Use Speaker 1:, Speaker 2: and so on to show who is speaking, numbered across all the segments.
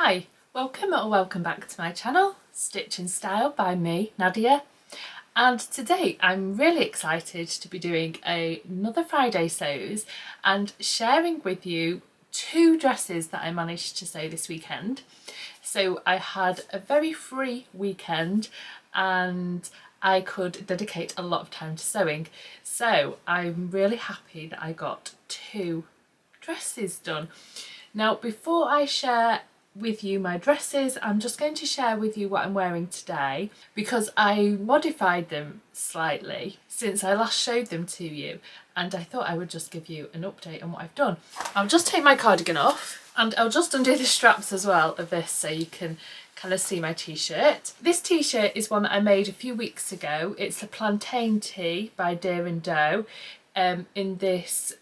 Speaker 1: Hi, welcome or welcome back to my channel, Stitch in Style by me, Nadia. And today I'm really excited to be doing another Friday sews and sharing with you two dresses that I managed to sew this weekend. So I had a very free weekend and I could dedicate a lot of time to sewing. So I'm really happy that I got two dresses done. Now, before I share with you my dresses, I'm just going to share with you what I'm wearing today because I modified them slightly since I last showed them to you, and I thought I would just give you an update on what I've done. I'll just take my cardigan off and I'll just undo the straps as well of this so you can kind of see my t-shirt. This t-shirt is one that I made a few weeks ago. It's a plantain tee by Deer and Doe in this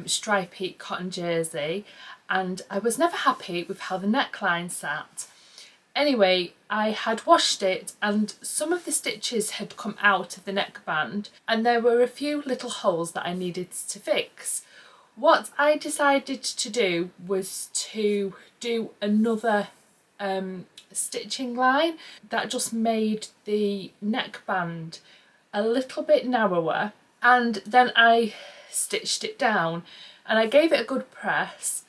Speaker 1: stripy cotton jersey, and I was never happy with how the neckline sat. Anyway, I had washed it and some of the stitches had come out of the neckband and there were a few little holes that I needed to fix. What I decided to do was to do another stitching line that just made the neckband a little bit narrower, and then I stitched it down and I gave it a good press,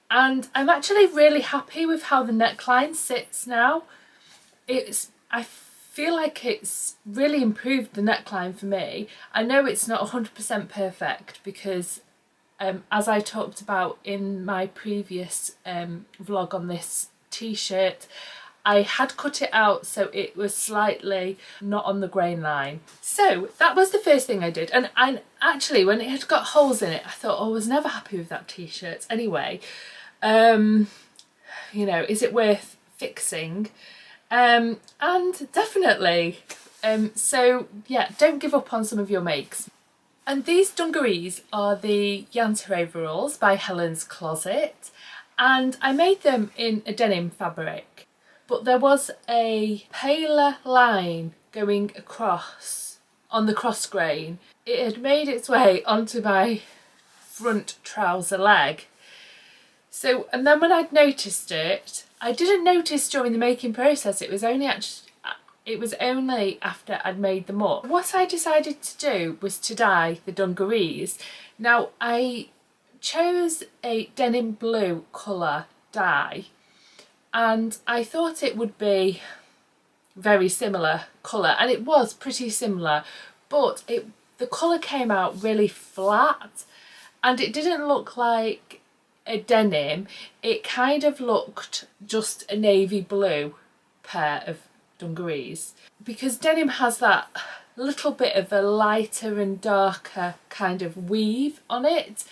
Speaker 1: and I'm actually really happy with how the neckline sits now. I feel like it's really improved the neckline for me. I know it's not 100% perfect because as I talked about in my previous vlog on this t-shirt, I had cut it out so it was slightly not on the grain line. So that was the first thing I did, and actually when it had got holes in it I thought, oh, I was never happy with that t-shirt anyway. You know, is it worth fixing? And definitely. So yeah, don't give up on some of your makes. And these dungarees are the Yanta overalls by Helen's Closet, and I made them in a denim fabric, but there was a paler line going across on the cross grain. It had made its way onto my front trouser leg. So, and then when I'd noticed it, I didn't notice during the making process, it was only after I'd made them up. What I decided to do was to dye the dungarees. Now, I chose a denim blue colour dye and I thought it would be very similar colour, and it was pretty similar, but the colour came out really flat and it didn't look like a denim. It kind of looked just a navy blue pair of dungarees, because denim has that little bit of a lighter and darker kind of weave on it.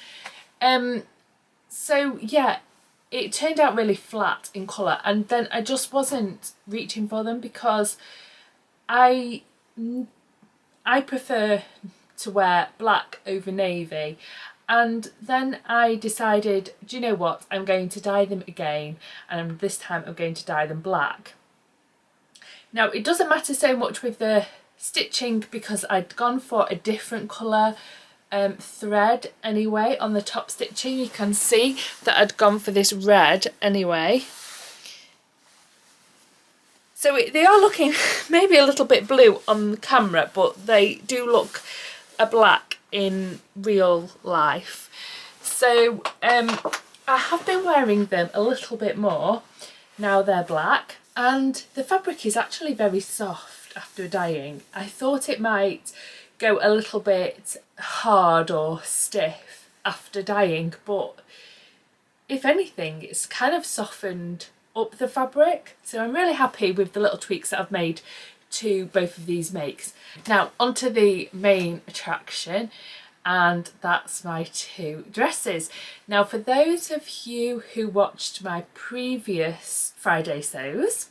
Speaker 1: So yeah, it turned out really flat in colour, and then I just wasn't reaching for them because I prefer to wear black over navy. And then I decided, do you know what, I'm going to dye them again, and this time I'm going to dye them black. Now, it doesn't matter so much with the stitching because I'd gone for a different colour thread anyway on the top stitching. You can see that I'd gone for this red anyway. So they are looking maybe a little bit blue on the camera, but they do look a black in real life. So I have been wearing them a little bit more now they're black, and the fabric is actually very soft after dyeing. I thought it might go a little bit hard or stiff after dyeing, but if anything it's kind of softened up the fabric, so I'm really happy with the little tweaks that I've made to both of these makes. Now onto the main attraction, and that's my two dresses. Now, for those of you who watched my previous Friday sews,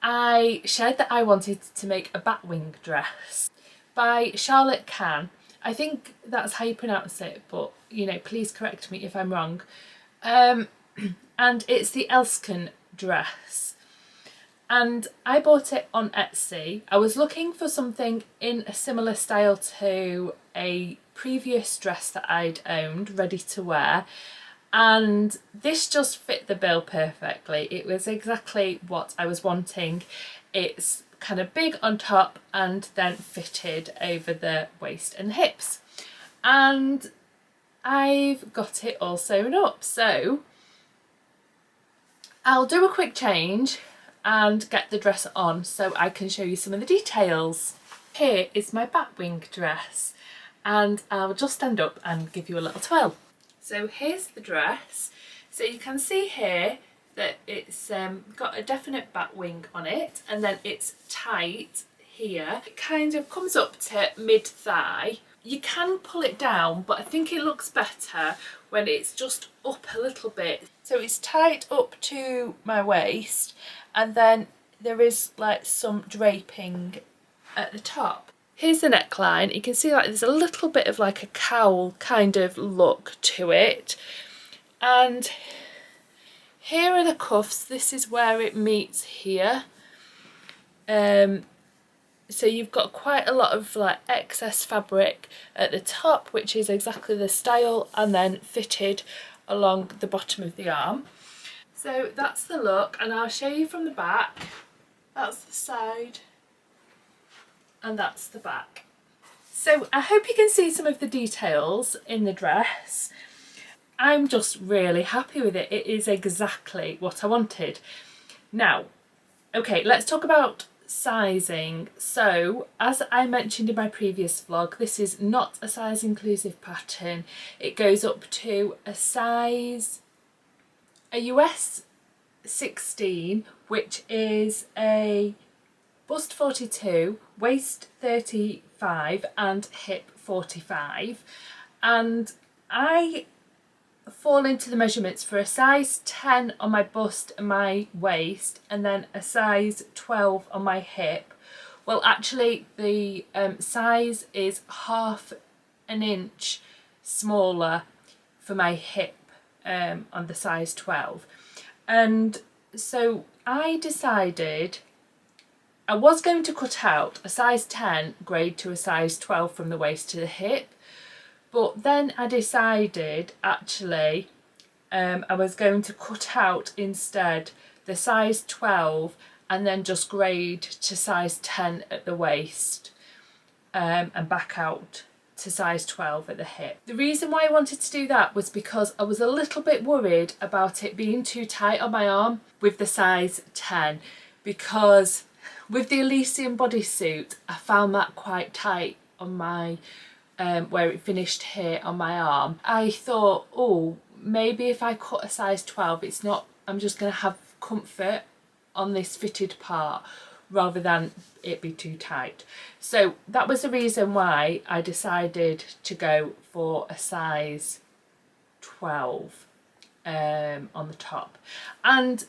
Speaker 1: I shared that I wanted to make a batwing dress by Charlotte Can. I think that's how you pronounce it, but you know, please correct me if I'm wrong. And it's the Elskan dress, and I bought it on Etsy. I was looking for something in a similar style to a previous dress that I'd owned ready to wear, and this just fit the bill perfectly. It was exactly what I was wanting. It's kind of big on top and then fitted over the waist and hips, and I've got it all sewn up. So I'll do a quick change and get the dress on so I can show you some of the details. Here is my batwing dress, and I'll just stand up and give you a little twirl. So here's the dress. So you can see here that it's got a definite batwing on it, and then it's tight here. It kind of comes up to mid-thigh. You can pull it down, but I think it looks better when it's just up a little bit. So it's tight up to my waist, and then there is like some draping at the top. Here's the neckline. You can see like there's a little bit of like a cowl kind of look to it, and here are the cuffs. This is where it meets here. So you've got quite a lot of like excess fabric at the top, which is exactly the style, and then fitted along the bottom of the arm. So that's the look, and I'll show you from the back. That's the side, and that's the back. So I hope you can see some of the details in the dress. I'm just really happy with it. It is exactly what I wanted. Now, okay, let's talk about sizing. So as I mentioned in my previous vlog, this is not a size inclusive pattern. It goes up to a US 16, which is a bust 42, waist 35 and hip 45, and I fall into the measurements for a size 10 on my bust and my waist, and then a size 12 on my hip. Well, actually the size is half an inch smaller for my hip on the size 12, and so I decided I was going to cut out a size 10 grade to a size 12 from the waist to the hip, but then I decided actually I was going to cut out instead the size 12 and then just grade to size 10 at the waist and back out to size 12 at the hip. The reason why I wanted to do that was because I was a little bit worried about it being too tight on my arm with the size 10, because with the Elysium bodysuit I found that quite tight on my where it finished here on my arm. I thought, oh, maybe if I cut a size 12, it's not, I'm just going to have comfort on this fitted part rather than it be too tight. So that was the reason why I decided to go for a size 12 on the top. And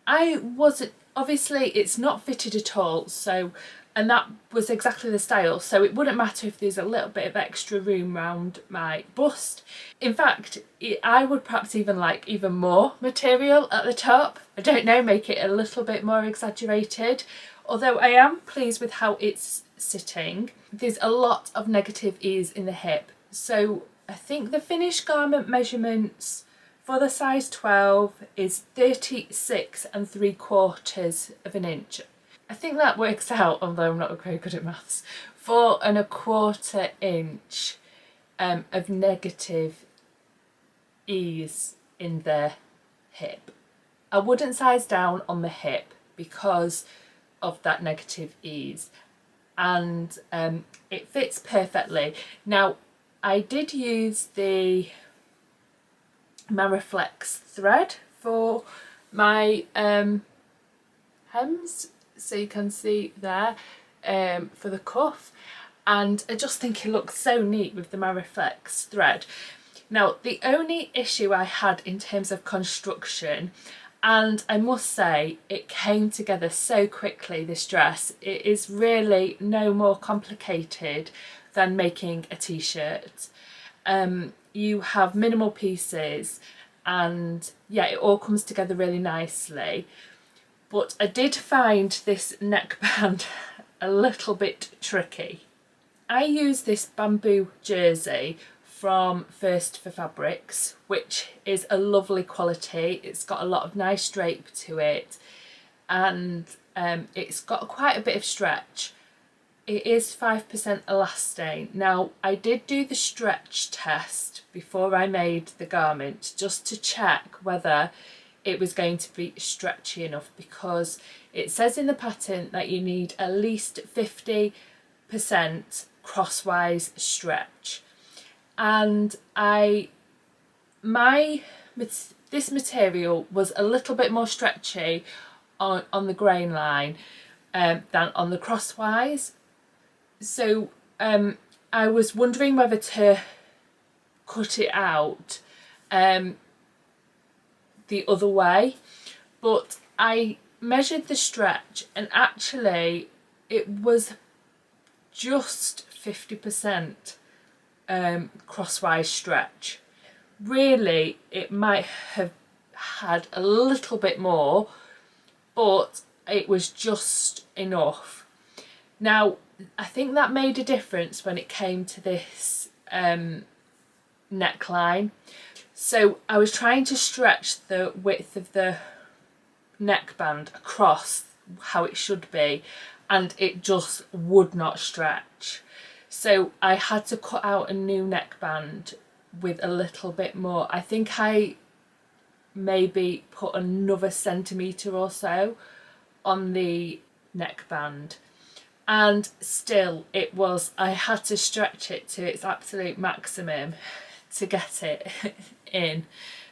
Speaker 1: I wasn't, obviously it's not fitted at all, so, and that was exactly the style, so it wouldn't matter if there's a little bit of extra room around my bust. In fact, I would perhaps even like even more material at the top. I don't know, make it a little bit more exaggerated, although I am pleased with how it's sitting. There's a lot of negative ease in the hip, so I think the finished garment measurements for the size 12 is 36 3/4 of an inch. I think that works out, although I'm not very good at maths, 4 1/4 inch of negative ease in the hip. I wouldn't size down on the hip because of that negative ease, and it fits perfectly. Now I did use the Mariflex thread for my hems, so you can see there for the cuff, and I just think it looks so neat with the Mariflex thread. Now the only issue I had in terms of construction, and I must say it came together so quickly, this dress, it is really no more complicated than making a t-shirt. You have minimal pieces and yeah, it all comes together really nicely. But I did find this neckband a little bit tricky. I use this bamboo jersey from First for Fabrics, which is a lovely quality. It's got a lot of nice drape to it, and it's got quite a bit of stretch. It is 5% elastane. Now, I did do the stretch test before I made the garment just to check whether it was going to be stretchy enough, because it says in the pattern that you need at least 50% crosswise stretch. And this material was a little bit more stretchy on the grain line than on the crosswise. So I was wondering whether to cut it out the other way, but I measured the stretch and actually it was just 50% crosswise stretch. Really, it might have had a little bit more, but it was just enough. Now, I think that made a difference when it came to this neckline. So I was trying to stretch the width of the neckband across how it should be, and it just would not stretch. So I had to cut out a new neckband with a little bit more. I think I maybe put another centimetre or so on the neckband, and still it was, I had to stretch it to its absolute maximum to get it in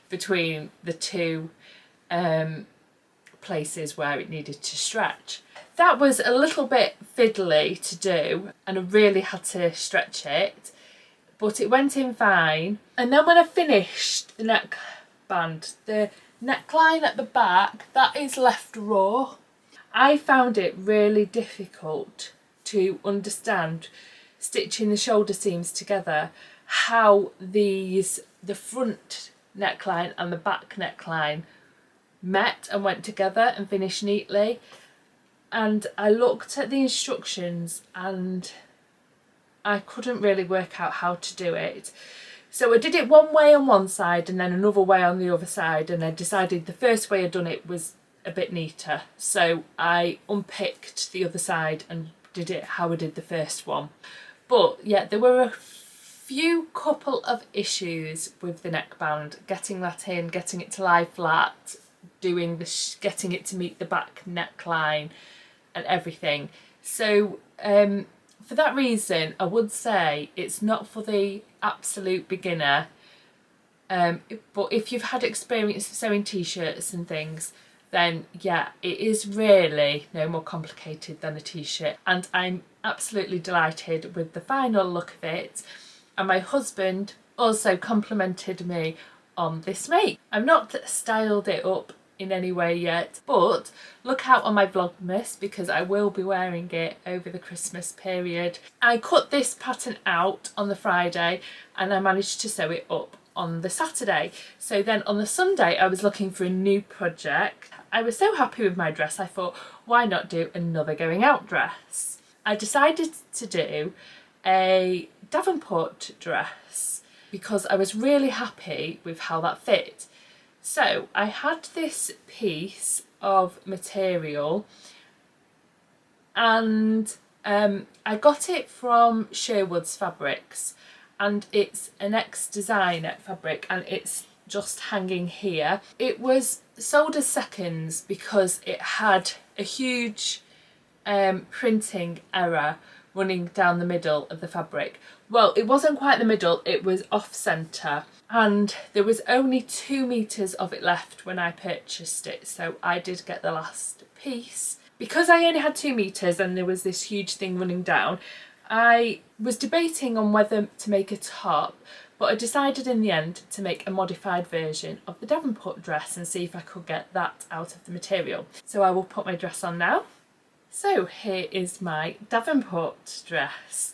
Speaker 1: between the two places where it needed to stretch. That was a little bit fiddly to do, and I really had to stretch it, but it went in fine. And then when I finished the neckband, the neckline at the back, that is left raw. I found it really difficult to understand, stitching the shoulder seams together, how the front neckline and the back neckline met and went together and finished neatly. And I looked at the instructions and I couldn't really work out how to do it. So I did it one way on one side and then another way on the other side, and I decided the first way I'd done it was a bit neater, so I unpicked the other side and did it how I did the first one. But yeah, there were a couple of issues with the neckband, getting that in, getting it to lie flat, doing the getting it to meet the back neckline and everything. So for that reason, I would say it's not for the absolute beginner, but if you've had experience sewing t-shirts and things, then yeah, it is really no more complicated than a t-shirt, and I'm absolutely delighted with the final look of it. And my husband also complimented me on this make. I've not styled it up in any way yet, but look out on my Vlogmas because I will be wearing it over the Christmas period. I cut this pattern out on the Friday and I managed to sew it up on the Saturday. So then on the Sunday I was looking for a new project. I was so happy with my dress, I thought, why not do another going out dress? I decided to do a Davenport dress because I was really happy with how that fit. So I had this piece of material and I got it from Sherwoods Fabrics, and it's an ex-designer fabric and it's just hanging here. It was sold as seconds because it had a huge printing error running down the middle of the fabric. Well, it wasn't quite the middle, it was off centre, and there was only 2 meters of it left when I purchased it, so I did get the last piece. Because I only had 2 meters and there was this huge thing running down, I was debating on whether to make a top, but I decided in the end to make a modified version of the Davenport dress and see if I could get that out of the material. So I will put my dress on now. So here is my Davenport dress,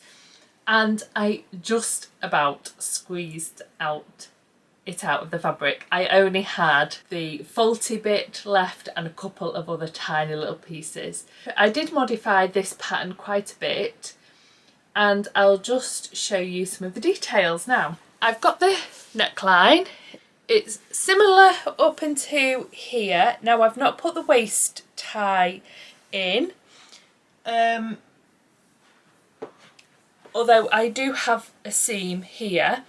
Speaker 1: and I just about squeezed it out of the fabric. I only had the faulty bit left and a couple of other tiny little pieces. I did modify this pattern quite a bit, and I'll just show you some of the details now. I've got the neckline. It's similar up into here. Now I've not put the waist tie in, although I do have a seam here,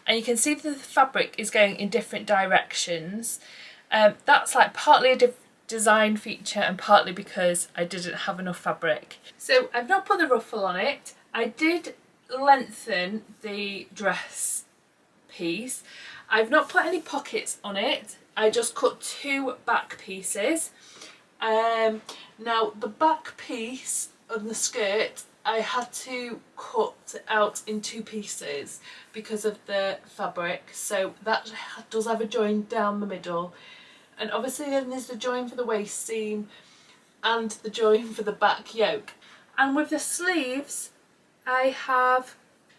Speaker 1: and you can see that the fabric is going in different directions. That's like partly a design feature and partly because I didn't have enough fabric. So I've not put the ruffle on it. I did lengthen the dress piece. I've not put any pockets on it. I just cut 2 back pieces. Now the back piece on the skirt I had to cut out in 2 pieces because of the fabric, so that does have a join down the middle, and obviously then there's the join for the waist seam and the join for the back yoke. And with the sleeves I have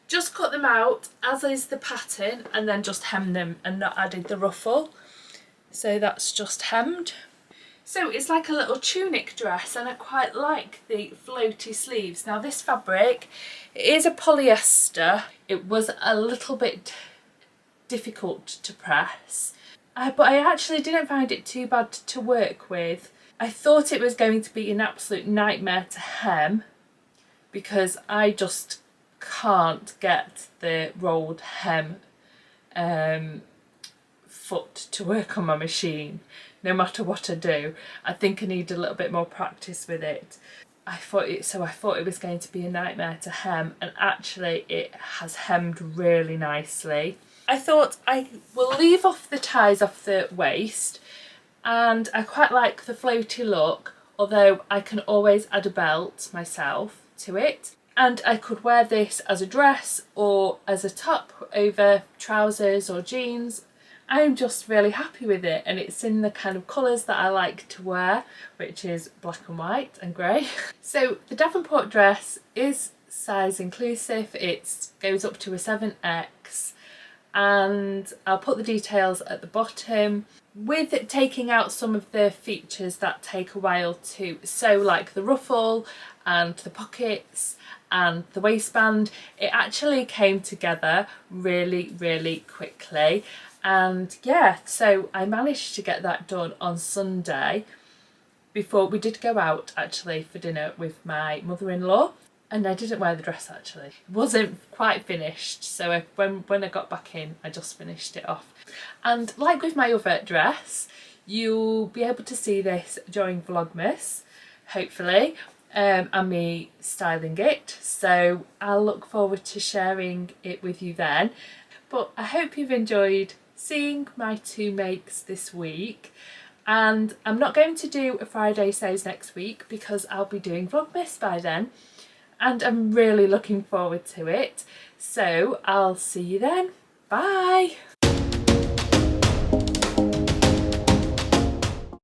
Speaker 1: just cut them out as is the pattern and then just hemmed them and not added the ruffle, so that's just hemmed. So it's like a little tunic dress, and I quite like the floaty sleeves. Now this fabric, it is a polyester. It was a little bit difficult to press, but I actually didn't find it too bad to work with. I thought it was going to be an absolute nightmare to hem because I just can't get the rolled hem foot to work on my machine. No matter what I do, I think I need a little bit more practice with it. I thought it was going to be a nightmare to hem, and actually it has hemmed really nicely. I thought I will leave off the ties off the waist, and I quite like the floaty look, although I can always add a belt myself to it. And I could wear this as a dress or as a top over trousers or jeans. I'm just really happy with it, and it's in the kind of colours that I like to wear, which is black and white and grey. So the Davenport dress is size inclusive. It goes up to a 7X, and I'll put the details at the bottom, with it taking out some of the features that take a while to sew, like the ruffle and the pockets and the waistband. It actually came together really, really quickly. And yeah, so I managed to get that done on Sunday before we did go out actually for dinner with my mother-in-law. And I didn't wear the dress actually. It wasn't quite finished, so when I got back in, I just finished it off. And like with my other dress, you'll be able to see this during Vlogmas, hopefully, and me styling it. So I'll look forward to sharing it with you then. But I hope you've enjoyed seeing my 2 makes this week, and I'm not going to do a Friday sews next week because I'll be doing Vlogmas by then, and I'm really looking forward to it. So I'll see you then. Bye!